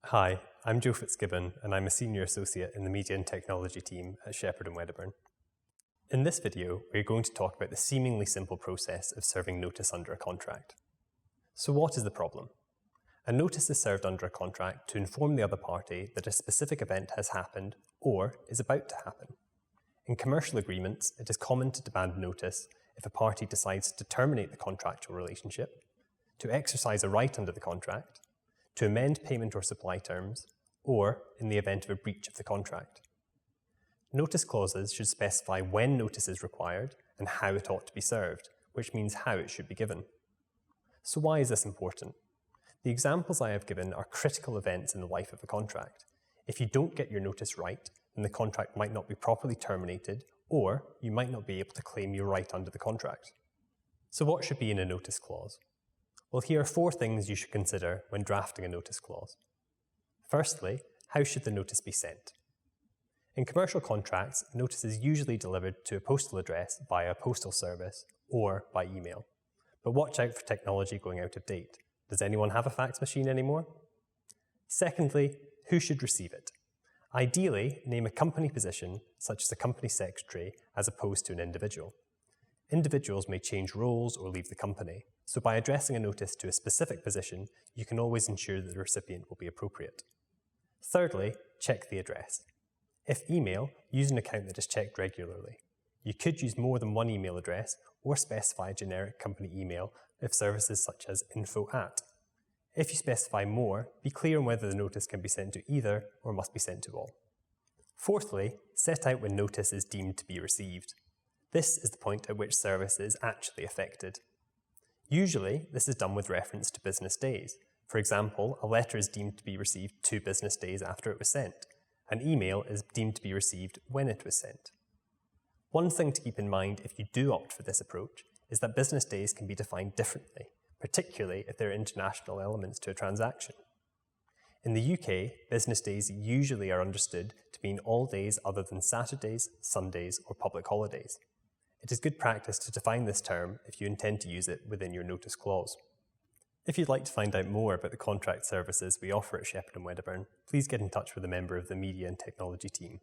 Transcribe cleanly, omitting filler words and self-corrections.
Hi, I'm Joe Fitzgibbon and I'm a Senior Associate in the Media and Technology team at Shepherd & Wedderburn. In this video, we're going to talk about the seemingly simple process of serving notice under a contract. So what is the problem? A notice is served under a contract to inform the other party that a specific event has happened or is about to happen. In commercial agreements, it is common to demand notice if a party decides to terminate the contractual relationship, to exercise a right under the contract, to amend payment or supply terms, or in the event of a breach of the contract. Notice clauses should specify when notice is required and how it ought to be served, which means how it should be given. So why is this important? The examples I have given are critical events in the life of a contract. If you don't get your notice right, then the contract might not be properly terminated, or you might not be able to claim your right under the contract. So what should be in a notice clause? Well, here are 4 things you should consider when drafting a notice clause. Firstly, how should the notice be sent? In commercial contracts, notice is usually delivered to a postal address via a postal service or by email. But watch out for technology going out of date. Does anyone have a fax machine anymore? Secondly, who should receive it? Ideally, name a company position, such as a company secretary, as opposed to an individual. Individuals may change roles or leave the company, so by addressing a notice to a specific position, you can always ensure that the recipient will be appropriate. Thirdly, check the address. If email, use an account that is checked regularly. You could use more than one email address or specify a generic company email if services such as info@. If you specify more, be clear on whether the notice can be sent to either or must be sent to all. Fourthly, set out when notice is deemed to be received. This is the point at which service is actually affected. Usually, this is done with reference to business days. For example, a letter is deemed to be received 2 business days after it was sent. An email is deemed to be received when it was sent. One thing to keep in mind if you do opt for this approach is that business days can be defined differently, particularly if there are international elements to a transaction. In the UK, business days usually are understood to mean all days other than Saturdays, Sundays, or public holidays. It is good practice to define this term if you intend to use it within your notice clause. If you'd like to find out more about the contract services we offer at Shepherd & Wedderburn, please get in touch with a member of the Media and Technology team.